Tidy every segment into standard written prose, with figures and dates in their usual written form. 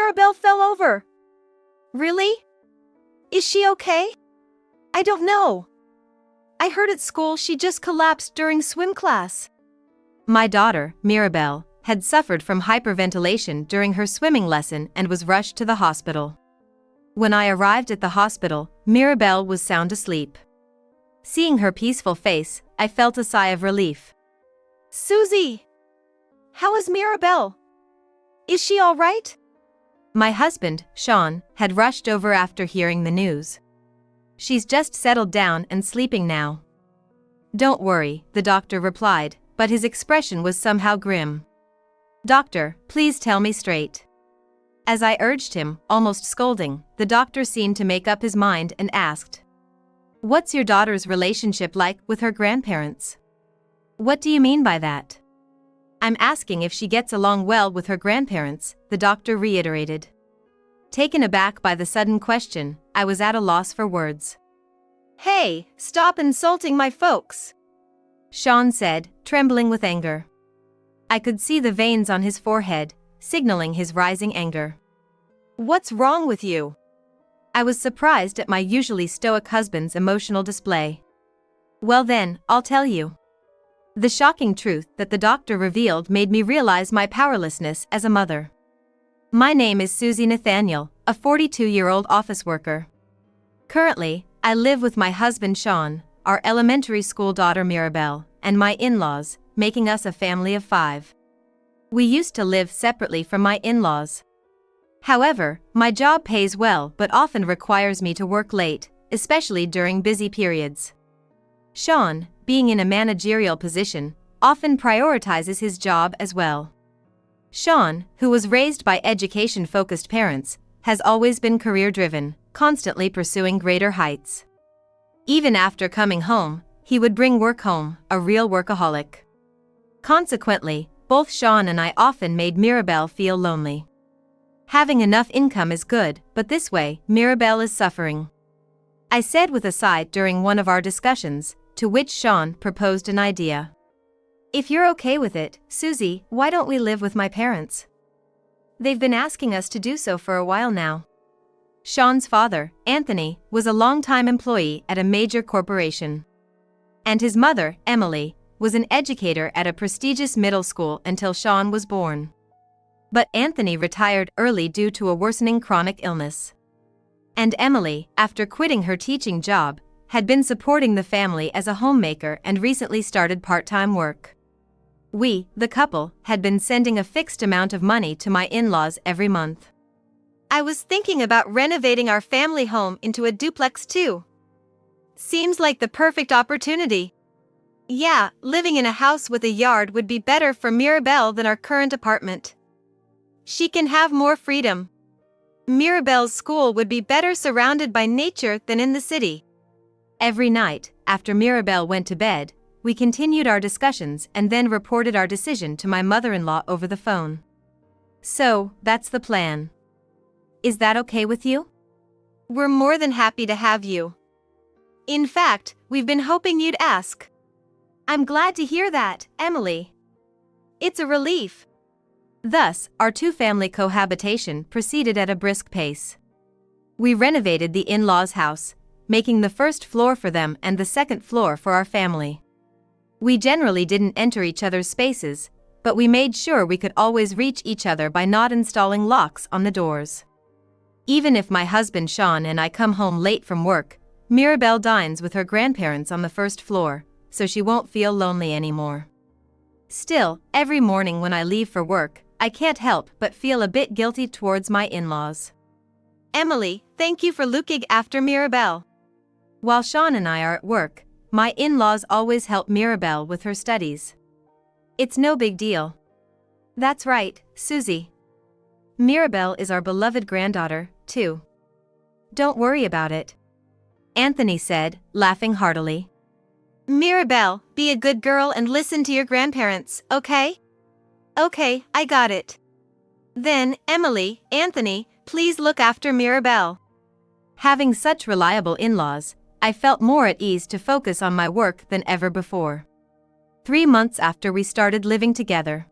Mirabelle fell over. Really? Is she okay? I don't know. I heard at school she just collapsed during swim class. My daughter, Mirabelle, had suffered from hyperventilation during her swimming lesson and was rushed to the hospital. When I arrived at the hospital, Mirabelle was sound asleep. Seeing her peaceful face, I felt a sigh of relief. Susie! How is Mirabelle? Is she all right? My husband, Sean, had rushed over after hearing the news. She's just settled down and sleeping now. Don't worry, the doctor replied, but his expression was somehow grim. Doctor, please tell me straight. As I urged him, almost scolding, the doctor seemed to make up his mind and asked, "What's your daughter's relationship like with her grandparents?" "What do you mean by that?" "I'm asking if she gets along well with her grandparents," the doctor reiterated. Taken aback by the sudden question, I was at a loss for words. "Hey, stop insulting my folks," Sean said, trembling with anger. I could see the veins on his forehead, signaling his rising anger. "What's wrong with you?" I was surprised at my usually stoic husband's emotional display. "Well then, I'll tell you." The shocking truth that the doctor revealed made me realize my powerlessness as a mother. My name is Susie Nathaniel, a 42-year-old office worker. Currently, I live with my husband Sean, our elementary school daughter Mirabelle, and my in-laws, making us a family of 5. We used to live separately from my in-laws. However, my job pays well but often requires me to work late, especially during busy periods. Sean, being in a managerial position, often prioritizes his job as well. Sean, who was raised by education-focused parents, has always been career-driven, constantly pursuing greater heights. Even after coming home, he would bring work home, a real workaholic. Consequently, both Sean and I often made Mirabelle feel lonely. Having enough income is good, but this way, Mirabelle is suffering. I said with a sigh during one of our discussions, to which Sean proposed an idea. "If you're okay with it, Susie, why don't we live with my parents? They've been asking us to do so for a while now." Sean's father, Anthony, was a long-time employee at a major corporation. And his mother, Emily, was an educator at a prestigious middle school until Sean was born. But Anthony retired early due to a worsening chronic illness. And Emily, after quitting her teaching job, had been supporting the family as a homemaker and recently started part-time work. We, the couple, had been sending a fixed amount of money to my in-laws every month. "I was thinking about renovating our family home into a duplex too. Seems like the perfect opportunity. Yeah, living in a house with a yard would be better for Mirabelle than our current apartment. She can have more freedom. Mirabelle's school would be better surrounded by nature than in the city." Every night, after Mirabelle went to bed, we continued our discussions and then reported our decision to my mother-in-law over the phone. "So, that's the plan. Is that okay with you?" "We're more than happy to have you. In fact, we've been hoping you'd ask." "I'm glad to hear that, Emily. It's a relief." Thus, our two-family cohabitation proceeded at a brisk pace. We renovated the in-laws' house, making the first floor for them and the second floor for our family. We generally didn't enter each other's spaces, but we made sure we could always reach each other by not installing locks on the doors. Even if my husband Sean and I come home late from work, Mirabelle dines with her grandparents on the first floor, so she won't feel lonely anymore. Still, every morning when I leave for work, I can't help but feel a bit guilty towards my in-laws. "Emily, thank you for looking after Mirabelle." While Sean and I are at work, my in-laws always help Mirabelle with her studies. It's no big deal. That's right, Susie. Mirabelle is our beloved granddaughter, too. Don't worry about it, Anthony said, laughing heartily. "Mirabelle, be a good girl and listen to your grandparents, okay?" "Okay, I got it." "Then, Emily, Anthony, please look after Mirabelle." Having such reliable in-laws, I felt more at ease to focus on my work than ever before. 3 months after we started living together,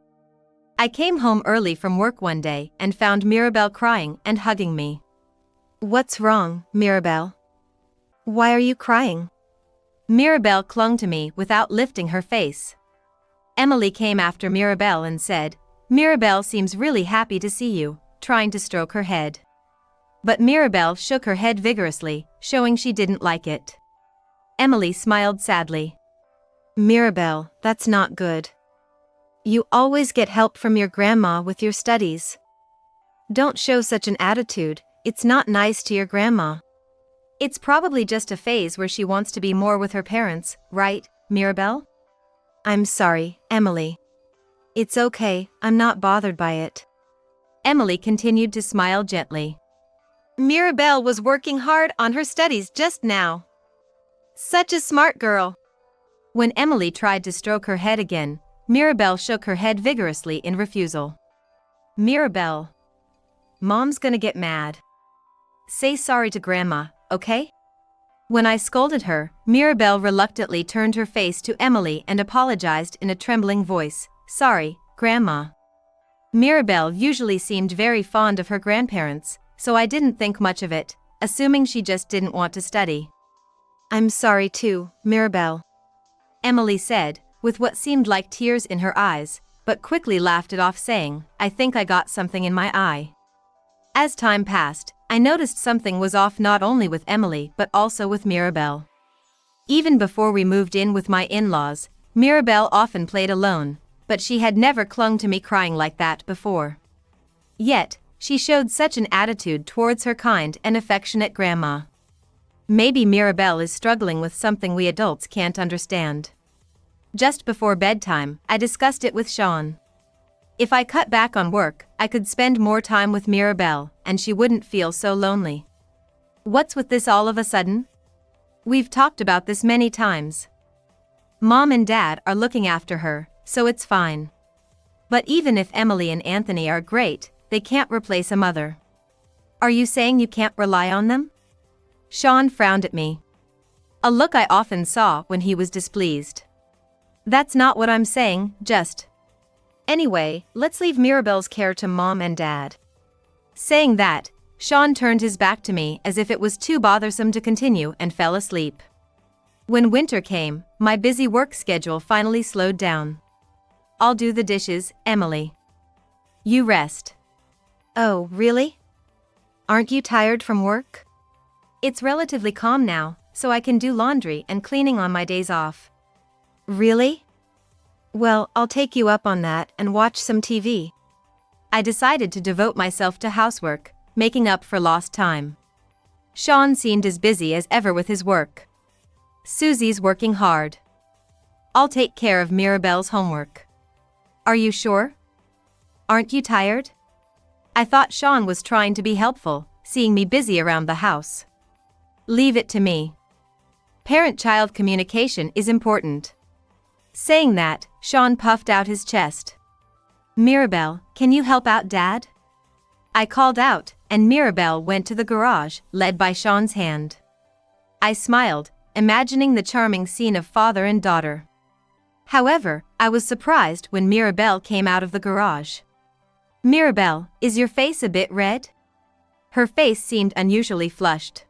I came home early from work one day and found Mirabelle crying and hugging me. What's wrong, Mirabelle? Why are you crying? Mirabelle clung to me without lifting her face. Emily came after Mirabelle and said, Mirabelle seems really happy to see you, trying to stroke her head. But Mirabelle shook her head vigorously, showing she didn't like it. Emily smiled sadly. Mirabelle, that's not good. You always get help from your grandma with your studies. Don't show such an attitude, it's not nice to your grandma. It's probably just a phase where she wants to be more with her parents, right, Mirabelle? I'm sorry, Emily. It's okay, I'm not bothered by it. Emily continued to smile gently. Mirabelle was working hard on her studies just now. Such a smart girl. When Emily tried to stroke her head again, Mirabelle shook her head vigorously in refusal. Mirabelle. Mom's gonna get mad. Say sorry to Grandma, okay? When I scolded her, Mirabelle reluctantly turned her face to Emily and apologized in a trembling voice. Sorry, Grandma. Mirabelle usually seemed very fond of her grandparents, so I didn't think much of it, assuming she just didn't want to study. I'm sorry too, Mirabelle. Emily said, with what seemed like tears in her eyes, but quickly laughed it off saying, I think I got something in my eye. As time passed, I noticed something was off not only with Emily but also with Mirabelle. Even before we moved in with my in-laws, Mirabelle often played alone, but she had never clung to me crying like that before. Yet, she showed such an attitude towards her kind and affectionate grandma. Maybe Mirabelle is struggling with something we adults can't understand. Just before bedtime, I discussed it with Sean. If I cut back on work, I could spend more time with Mirabelle, and she wouldn't feel so lonely. What's with this all of a sudden? We've talked about this many times. Mom and Dad are looking after her, so it's fine. But even if Emily and Anthony are great, they can't replace a mother. Are you saying you can't rely on them? Sean frowned at me. A look I often saw when he was displeased. That's not what I'm saying, just. Anyway, let's leave Mirabelle's care to Mom and Dad. Saying that, Sean turned his back to me as if it was too bothersome to continue and fell asleep. When winter came, my busy work schedule finally slowed down. I'll do the dishes, Emily. You rest. Oh, really? Aren't you tired from work? It's relatively calm now, so I can do laundry and cleaning on my days off. Really? Well, I'll take you up on that and watch some TV. I decided to devote myself to housework, making up for lost time. Sean seemed as busy as ever with his work. Susie's working hard. I'll take care of Mirabelle's homework. Are you sure? Aren't you tired? I thought Sean was trying to be helpful, seeing me busy around the house. Leave it to me. Parent-child communication is important. Saying that, Sean puffed out his chest. Mirabelle, can you help out Dad? I called out, and Mirabelle went to the garage, led by Sean's hand. I smiled, imagining the charming scene of father and daughter. However, I was surprised when Mirabelle came out of the garage. Mirabelle, is your face a bit red? Her face seemed unusually flushed.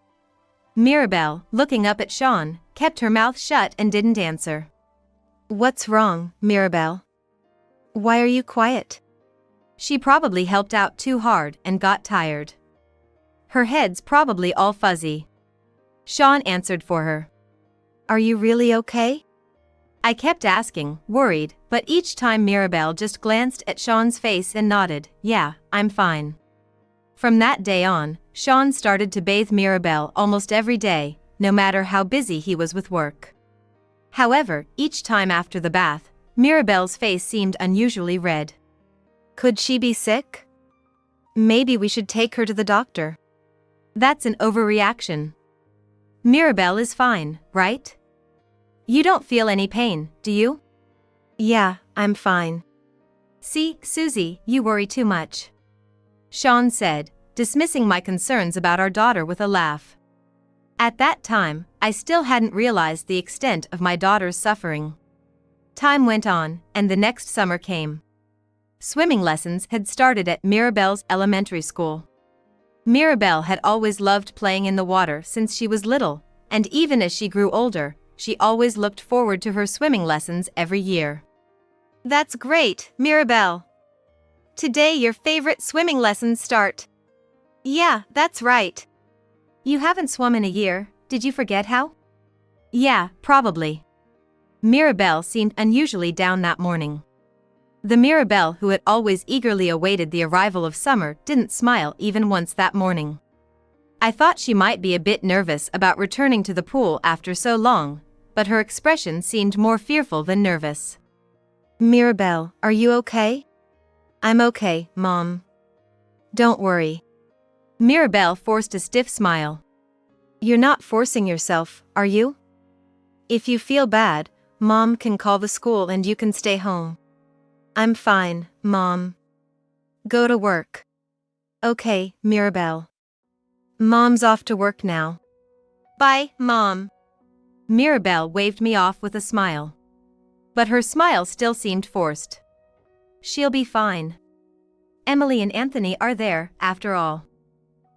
Mirabelle, looking up at Sean, kept her mouth shut and didn't answer. What's wrong, Mirabelle? Why are you quiet? She probably helped out too hard and got tired. Her head's probably all fuzzy. Sean answered for her. Are you really okay? I kept asking, worried, but each time Mirabelle just glanced at Sean's face and nodded, yeah, I'm fine. From that day on, Sean started to bathe Mirabelle almost every day, no matter how busy he was with work. However, each time after the bath, Mirabelle's face seemed unusually red. Could she be sick? Maybe we should take her to the doctor. That's an overreaction. Mirabelle is fine, right? You don't feel any pain, do you? Yeah, I'm fine. See, Susie, you worry too much. Sean said, dismissing my concerns about our daughter with a laugh. At that time, I still hadn't realized the extent of my daughter's suffering. Time went on, and the next summer came. swimming lessons had started at Mirabelle's elementary school. Mirabelle had always loved playing in the water since she was little, and even as she grew older, she always looked forward to her swimming lessons every year. That's great, Mirabelle. Today your favorite swimming lessons start. Yeah, that's right. You haven't swum in a year, did you forget how? Yeah, probably. Mirabelle seemed unusually down that morning. The Mirabelle who had always eagerly awaited the arrival of summer didn't smile even once that morning. I thought she might be a bit nervous about returning to the pool after so long, but her expression seemed more fearful than nervous. Mirabelle, are you okay? I'm okay, Mom. Don't worry. Mirabelle forced a stiff smile. You're not forcing yourself, are you? If you feel bad, Mom can call the school and you can stay home. I'm fine, Mom. Go to work. Okay, Mirabelle. Mom's off to work now. Bye, Mom. Mirabelle waved me off with a smile. But her smile still seemed forced. She'll be fine. Emily and Anthony are there, after all.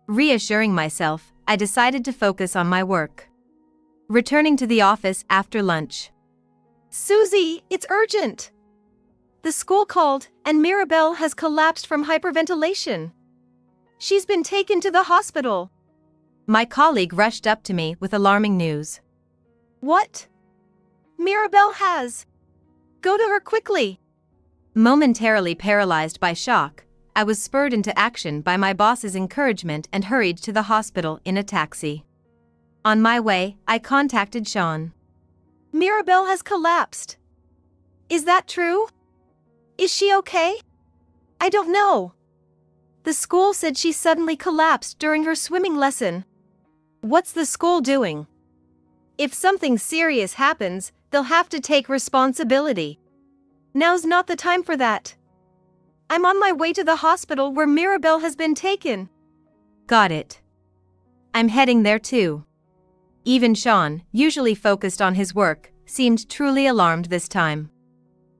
Reassuring myself, I decided to focus on my work. Returning to the office after lunch. Susie, it's urgent! The school called, and Mirabelle has collapsed from hyperventilation. She's been taken to the hospital. My colleague rushed up to me with alarming news. What? Mirabelle has. Go to her quickly. Momentarily paralyzed by shock, I was spurred into action by my boss's encouragement and hurried to the hospital in a taxi. On my way, I contacted Sean. Mirabelle has collapsed. Is that true? Is she okay? I don't know. The school said she suddenly collapsed during her swimming lesson. What's the school doing? If something serious happens, they'll have to take responsibility. Now's not the time for that. I'm on my way to the hospital where Mirabelle has been taken. Got it. I'm heading there too. Even Sean, usually focused on his work, seemed truly alarmed this time.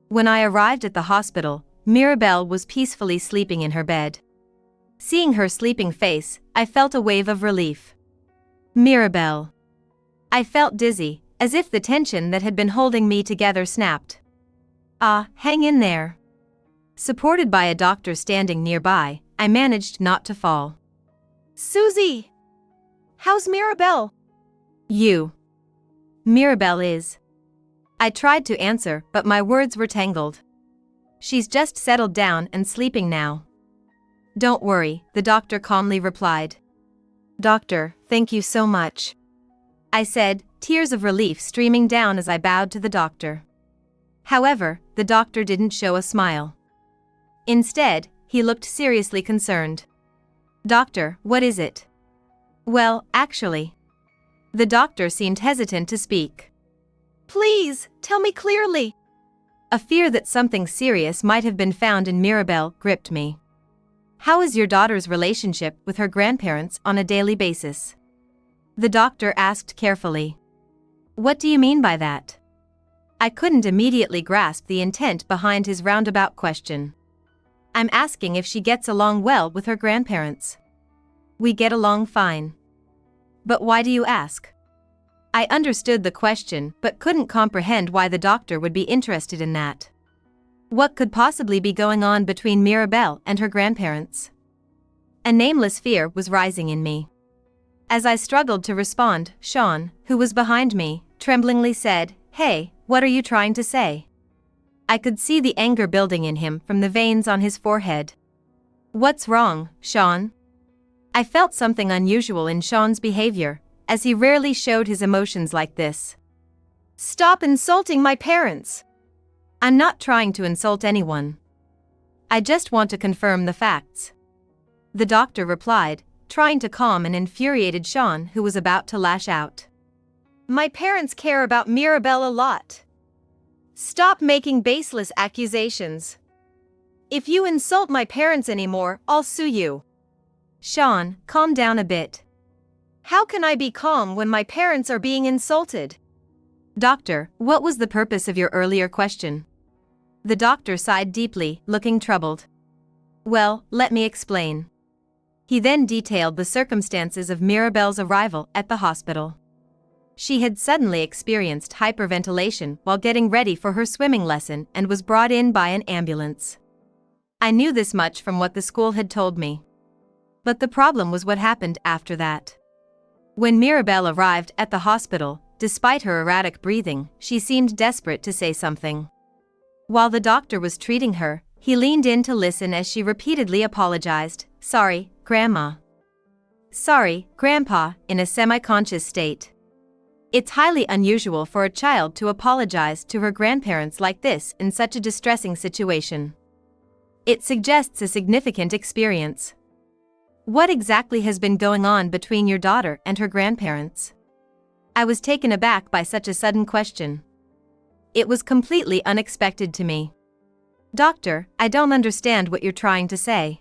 When I arrived at the hospital, Mirabelle was peacefully sleeping in her bed. Seeing her sleeping face, I felt a wave of relief. Mirabelle. I felt dizzy, as if the tension that had been holding me together snapped. Hang in there. Supported by a doctor standing nearby, I managed not to fall. Susie! How's Mirabelle? Mirabelle is. I tried to answer, but my words were tangled. She's just settled down and sleeping now. Don't worry, the doctor calmly replied. Doctor, thank you so much. I said, tears of relief streaming down as I bowed to the doctor. However, the doctor didn't show a smile. Instead, he looked seriously concerned. Doctor, what is it? Well, actually. The doctor seemed hesitant to speak. Please, tell me clearly. A fear that something serious might have been found in Mirabelle gripped me. How is your daughter's relationship with her grandparents on a daily basis? The doctor asked carefully. What do you mean by that? I couldn't immediately grasp the intent behind his roundabout question. I'm asking if she gets along well with her grandparents. We get along fine. But why do you ask? I understood the question but couldn't comprehend why the doctor would be interested in that. What could possibly be going on between Mirabelle and her grandparents? A nameless fear was rising in me. As I struggled to respond, Sean, who was behind me, tremblingly said, Hey, what are you trying to say? I could see the anger building in him from the veins on his forehead. What's wrong, Sean? I felt something unusual in Sean's behavior, as he rarely showed his emotions like this. Stop insulting my parents. I'm not trying to insult anyone. I just want to confirm the facts. The doctor replied, trying to calm an infuriated Sean who was about to lash out. My parents care about Mirabelle a lot. Stop making baseless accusations. If you insult my parents anymore, I'll sue you. Sean, calm down a bit. How can I be calm when my parents are being insulted? Doctor, what was the purpose of your earlier question? The doctor sighed deeply, looking troubled. Well, let me explain. He then detailed the circumstances of Mirabelle's arrival at the hospital. She had suddenly experienced hyperventilation while getting ready for her swimming lesson and was brought in by an ambulance. I knew this much from what the school had told me. But the problem was what happened after that. When Mirabelle arrived at the hospital, despite her erratic breathing, she seemed desperate to say something. While the doctor was treating her, he leaned in to listen as she repeatedly apologized. Sorry, Grandma. Sorry, Grandpa, in a semi-conscious state. It's highly unusual for a child to apologize to her grandparents like this in such a distressing situation. It suggests a significant experience. What exactly has been going on between your daughter and her grandparents? I was taken aback by such a sudden question. It was completely unexpected to me. Doctor, I don't understand what you're trying to say.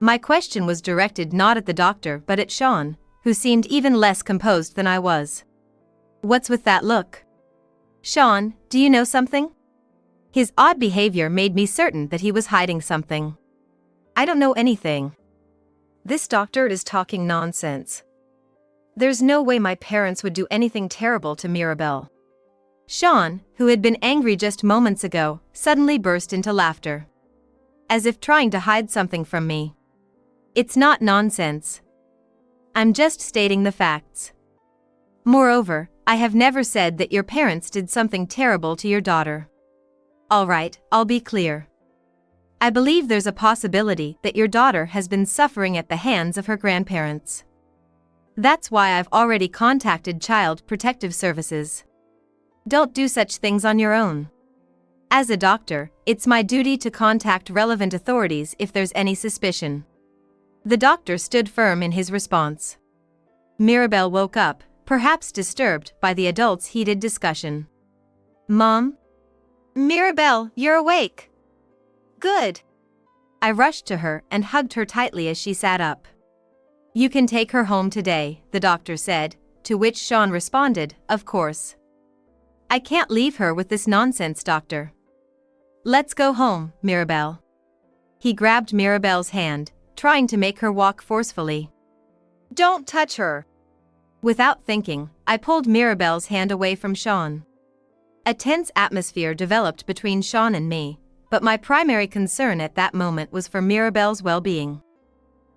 My question was directed not at the doctor but at Sean, who seemed even less composed than I was. What's with that look? Sean, do you know something? His odd behavior made me certain that he was hiding something. I don't know anything. This doctor is talking nonsense. There's no way my parents would do anything terrible to Mirabelle. Sean, who had been angry just moments ago, suddenly burst into laughter. As if trying to hide something from me. It's not nonsense. I'm just stating the facts. Moreover, I have never said that your parents did something terrible to your daughter. All right, I'll be clear. I believe there's a possibility that your daughter has been suffering at the hands of her grandparents. That's why I've already contacted Child Protective Services. Don't do such things on your own. As a doctor, it's my duty to contact relevant authorities if there's any suspicion. The doctor stood firm in his response. Mirabelle woke up, perhaps disturbed by the adults' heated discussion. Mom? Mirabelle, you're awake. Good. I rushed to her and hugged her tightly as she sat up. You can take her home today, the doctor said, to which Sean responded, of course. I can't leave her with this nonsense, doctor. Let's go home, Mirabelle. He grabbed Mirabelle's hand, trying to make her walk forcefully. Don't touch her. Without thinking, I pulled Mirabelle's hand away from Sean. A tense atmosphere developed between Sean and me, but my primary concern at that moment was for Mirabelle's well-being.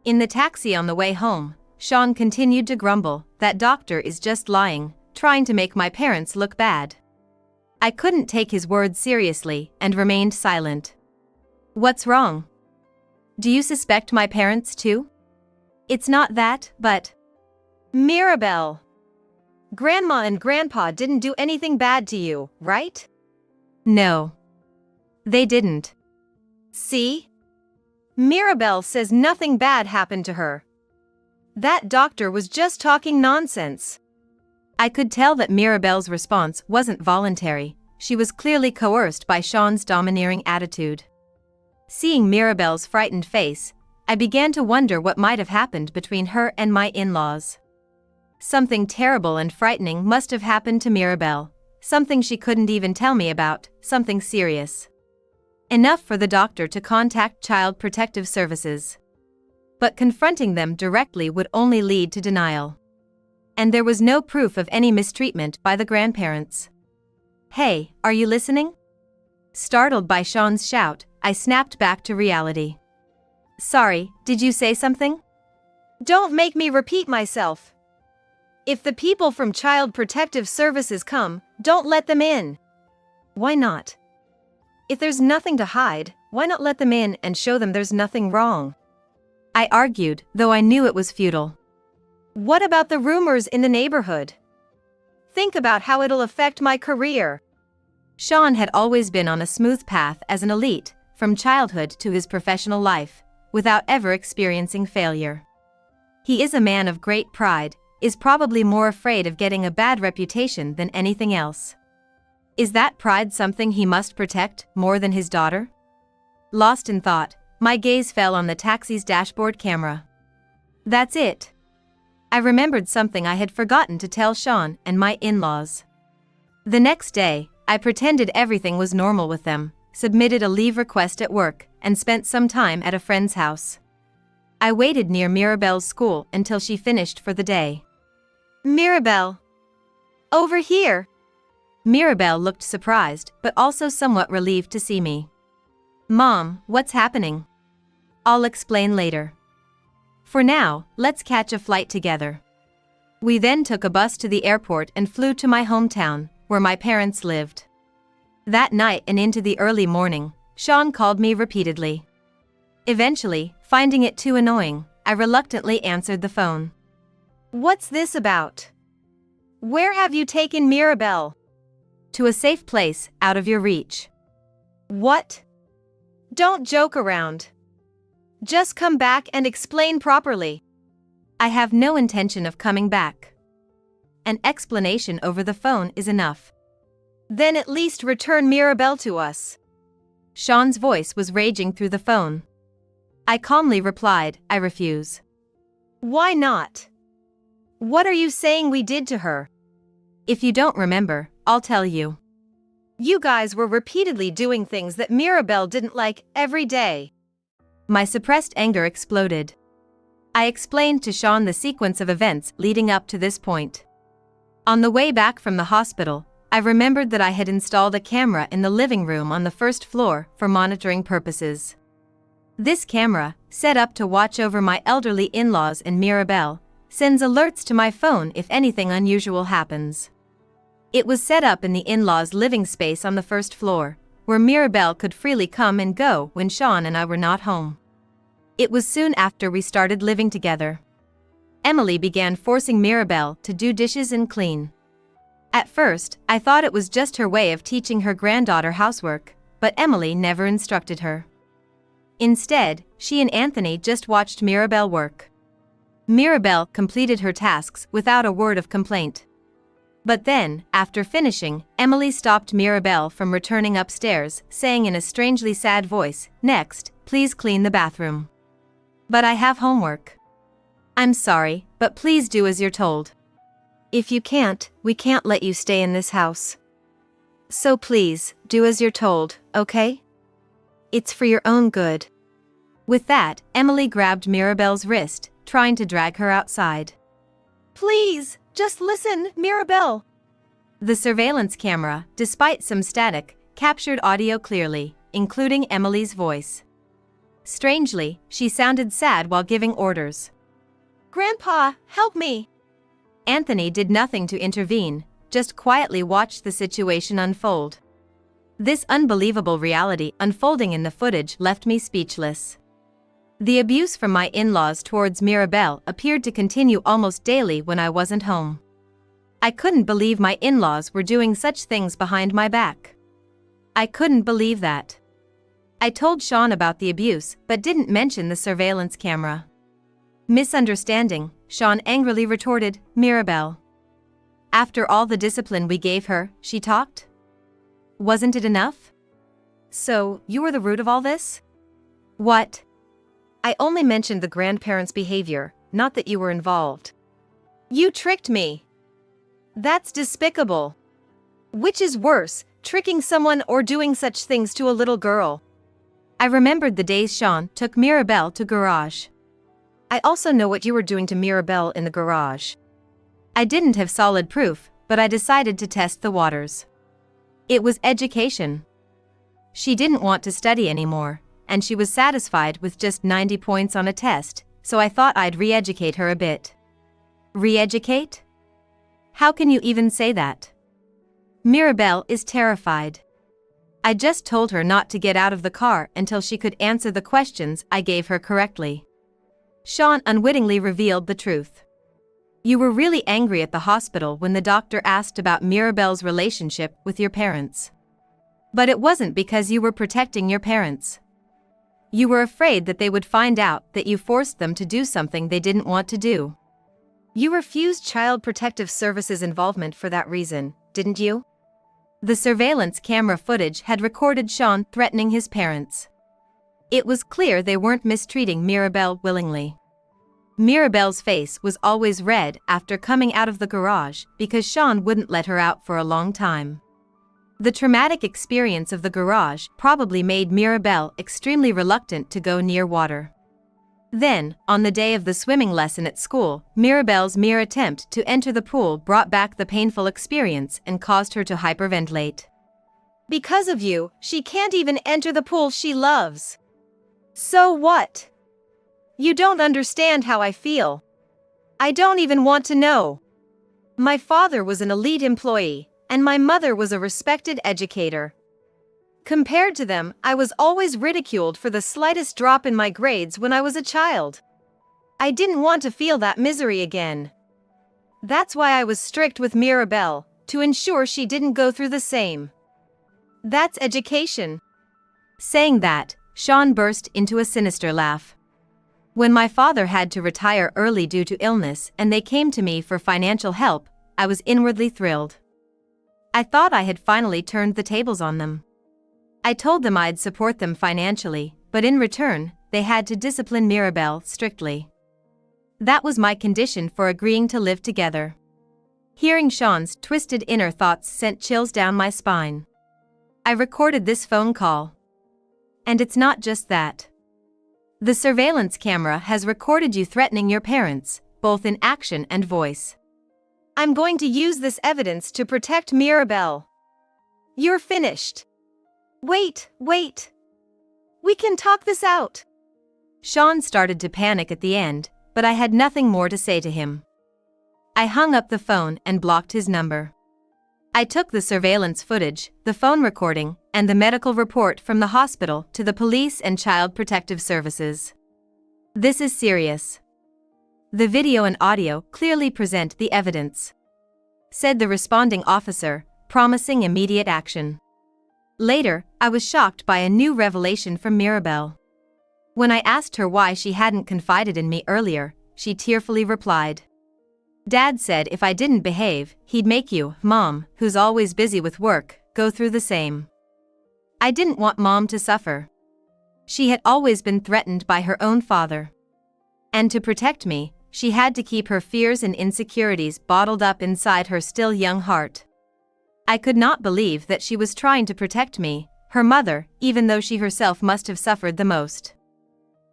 In the taxi on the way home, Sean continued to grumble, that doctor is just lying, trying to make my parents look bad. I couldn't take his words seriously and remained silent. What's wrong? Do you suspect my parents too? It's not that, but... Mirabelle! Grandma and Grandpa didn't do anything bad to you, right? No. They didn't. See? Mirabelle says nothing bad happened to her. That doctor was just talking nonsense. I could tell that Mirabelle's response wasn't voluntary. She was clearly coerced by Sean's domineering attitude. Seeing Mirabelle's frightened face, I began to wonder what might have happened between her and my in-laws. Something terrible and frightening must have happened to Mirabelle, something she couldn't even tell me about, something serious. Enough for the doctor to contact Child Protective Services. But confronting them directly would only lead to denial. And there was no proof of any mistreatment by the grandparents. Hey, are you listening? Startled by Sean's shout, I snapped back to reality. Sorry, did you say something? Don't make me repeat myself. If the people from Child Protective Services come, don't let them in. Why not? If there's nothing to hide, why not let them in and show them there's nothing wrong? I argued, though I knew it was futile. What about the rumors in the neighborhood? Think about how it'll affect my career. Sean had always been on a smooth path as an elite, from childhood to his professional life, without ever experiencing failure. He is a man of great pride, is probably more afraid of getting a bad reputation than anything else. Is that pride something he must protect more than his daughter? Lost in thought, my gaze fell on the taxi's dashboard camera. That's it. I remembered something I had forgotten to tell Sean and my in-laws. The next day, I pretended everything was normal with them, submitted a leave request at work, and spent some time at a friend's house. I waited near Mirabelle's school until she finished for the day. Mirabelle! Over here! Mirabelle looked surprised, but also somewhat relieved to see me. Mom, what's happening? I'll explain later. For now, let's catch a flight together. We then took a bus to the airport and flew to my hometown, where my parents lived. That night and into the early morning, Sean called me repeatedly. Eventually, finding it too annoying, I reluctantly answered the phone. What's this about? Where have you taken Mirabelle? To a safe place, out of your reach. What? Don't joke around. Just come back and explain properly. I have no intention of coming back. An explanation over the phone is enough. Then at least return Mirabelle to us. Sean's voice was raging through the phone. I calmly replied, I refuse. Why not? What are you saying we did to her? If you don't remember, I'll tell you. You guys were repeatedly doing things that Mirabelle didn't like every day. My suppressed anger exploded. I explained to Sean the sequence of events leading up to this point. On the way back from the hospital, I remembered that I had installed a camera in the living room on the first floor for monitoring purposes. This camera, set up to watch over my elderly in-laws and Mirabelle, sends alerts to my phone if anything unusual happens. It was set up in the in-laws' living space on the first floor, where Mirabelle could freely come and go when Sean and I were not home. It was soon after we started living together. Emily began forcing Mirabelle to do dishes and clean. At first, I thought it was just her way of teaching her granddaughter housework, but Emily never instructed her. Instead, she and Anthony just watched Mirabelle work. Mirabelle completed her tasks without a word of complaint. But then, after finishing, Emily stopped Mirabelle from returning upstairs, saying in a strangely sad voice, "Next, please clean the bathroom." But I have homework. I'm sorry, but please do as you're told. If you can't, we can't let you stay in this house. So please, do as you're told, okay? It's for your own good. With that, Emily grabbed Mirabelle's wrist, trying to drag her outside. Please, just listen, Mirabelle. The surveillance camera, despite some static, captured audio clearly, including Emily's voice. Strangely, she sounded sad while giving orders. Grandpa, help me! Anthony did nothing to intervene, just quietly watched the situation unfold. This unbelievable reality unfolding in the footage left me speechless. The abuse from my in-laws towards Mirabelle appeared to continue almost daily when I wasn't home. I couldn't believe my in-laws were doing such things behind my back. I couldn't believe that. I told Sean about the abuse but didn't mention the surveillance camera. Misunderstanding, Sean angrily retorted, Mirabelle. After all the discipline we gave her, she talked? Wasn't it enough? So, you were the root of all this? What? I only mentioned the grandparents' behavior, not that you were involved. You tricked me. That's despicable. Which is worse, tricking someone or doing such things to a little girl? I remembered the days Sean took Mirabelle to garage. I also know what you were doing to Mirabelle in the garage. I didn't have solid proof, but I decided to test the waters. It was education. She didn't want to study anymore, and she was satisfied with just 90 points on a test, so I thought I'd re-educate her a bit. Re-educate? How can you even say that? Mirabelle is terrified. I just told her not to get out of the car until she could answer the questions I gave her correctly. Sean unwittingly revealed the truth. You were really angry at the hospital when the doctor asked about Mirabelle's relationship with your parents. But it wasn't because you were protecting your parents. You were afraid that they would find out that you forced them to do something they didn't want to do. You refused Child Protective Services involvement for that reason, didn't you? The surveillance camera footage had recorded Sean threatening his parents. It was clear they weren't mistreating Mirabelle willingly. Mirabelle's face was always red after coming out of the garage because Sean wouldn't let her out for a long time. The traumatic experience of the garage probably made Mirabelle extremely reluctant to go near water. Then, on the day of the swimming lesson at school, Mirabelle's mere attempt to enter the pool brought back the painful experience and caused her to hyperventilate. Because of you, she can't even enter the pool she loves. So what? You don't understand how I feel. I don't even want to know. My father was an elite employee, and my mother was a respected educator. Compared to them, I was always ridiculed for the slightest drop in my grades when I was a child. I didn't want to feel that misery again. That's why I was strict with Mirabelle, to ensure she didn't go through the same. That's education. Saying that, Sean burst into a sinister laugh. When my father had to retire early due to illness and they came to me for financial help, I was inwardly thrilled. I thought I had finally turned the tables on them. I told them I'd support them financially, but in return, they had to discipline Mirabelle strictly. That was my condition for agreeing to live together. Hearing Sean's twisted inner thoughts sent chills down my spine. I recorded this phone call. And it's not just that. The surveillance camera has recorded you threatening your parents, both in action and voice. I'm going to use this evidence to protect Mirabelle. You're finished. Wait. We can talk this out. Sean started to panic at the end, but I had nothing more to say to him. I hung up the phone and blocked his number. I took the surveillance footage, the phone recording, and the medical report from the hospital to the police and Child Protective Services. This is serious. The video and audio clearly present the evidence, said the responding officer, promising immediate action. Later, I was shocked by a new revelation from Mirabelle. When I asked her why she hadn't confided in me earlier, she tearfully replied, "Dad said if I didn't behave, he'd make you, Mom, who's always busy with work, go through the same." I didn't want Mom to suffer. She had always been threatened by her own father. And to protect me, she had to keep her fears and insecurities bottled up inside her still young heart. I could not believe that she was trying to protect me, her mother, even though she herself must have suffered the most.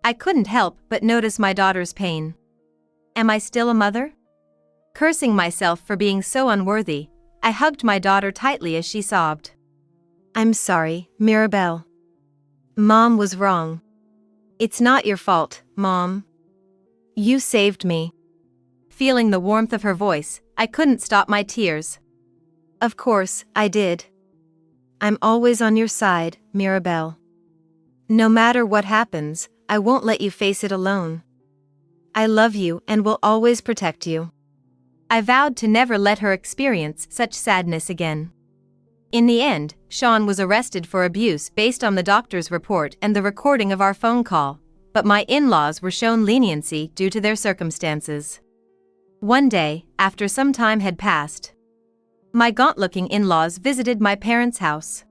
I couldn't help but notice my daughter's pain. Am I still a mother? Cursing myself for being so unworthy, I hugged my daughter tightly as she sobbed. I'm sorry, Mirabelle. Mom was wrong. It's not your fault, Mom. You saved me. Feeling the warmth of her voice, I couldn't stop my tears. Of course, I did. I'm always on your side, Mirabelle. No matter what happens, I won't let you face it alone. I love you and will always protect you. I vowed to never let her experience such sadness again. In the end, Sean was arrested for abuse based on the doctor's report and the recording of our phone call, but my in-laws were shown leniency due to their circumstances. One day, after some time had passed, my gaunt-looking in-laws visited my parents' house.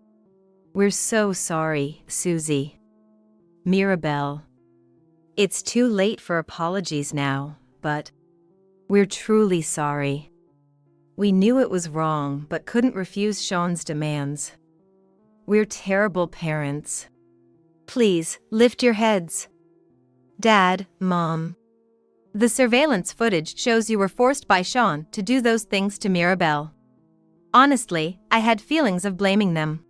We're so sorry, Susie. Mirabelle. It's too late for apologies now, but we're truly sorry. We knew it was wrong but couldn't refuse Sean's demands. We're terrible parents. Please, lift your heads. Dad, Mom. The surveillance footage shows you were forced by Sean to do those things to Mirabelle. Honestly, I had feelings of blaming them.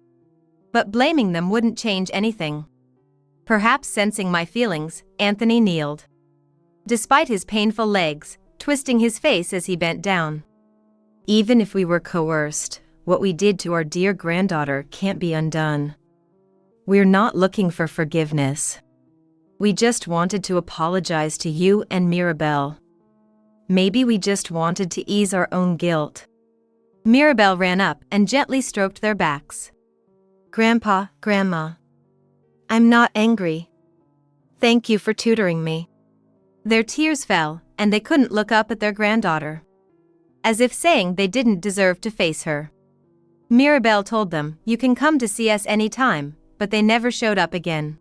But blaming them wouldn't change anything. Perhaps sensing my feelings, Anthony kneeled. Despite his painful legs, twisting his face as he bent down. Even if we were coerced, what we did to our dear granddaughter can't be undone. We're not looking for forgiveness. We just wanted to apologize to you and Mirabelle. Maybe we just wanted to ease our own guilt. Mirabelle ran up and gently stroked their backs. Grandpa, Grandma. I'm not angry. Thank you for tutoring me. Their tears fell, and they couldn't look up at their granddaughter. As if saying they didn't deserve to face her. Mirabelle told them, "You can come to see us any time," but they never showed up again.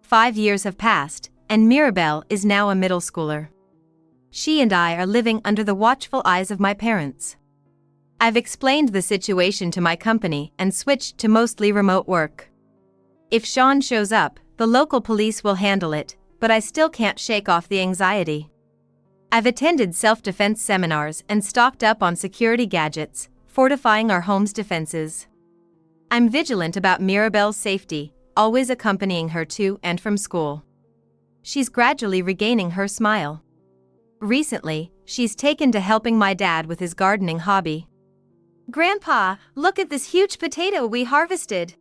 5 years have passed, and Mirabelle is now a middle schooler. She and I are living under the watchful eyes of my parents. I've explained the situation to my company and switched to mostly remote work. If Sean shows up, the local police will handle it, but I still can't shake off the anxiety. I've attended self-defense seminars and stocked up on security gadgets, fortifying our home's defenses. I'm vigilant about Mirabelle's safety, always accompanying her to and from school. She's gradually regaining her smile. Recently, she's taken to helping my dad with his gardening hobby. Grandpa, look at this huge potato we harvested.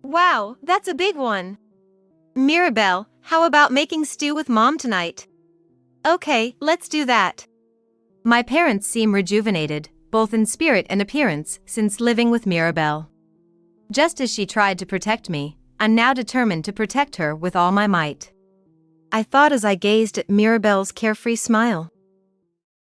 Wow, that's a big one. Mirabelle, how about making stew with Mom tonight? Okay, let's do that. My parents seem rejuvenated, both in spirit and appearance, since living with Mirabelle. Just as she tried to protect me, I'm now determined to protect her with all my might. I thought as I gazed at Mirabelle's carefree smile.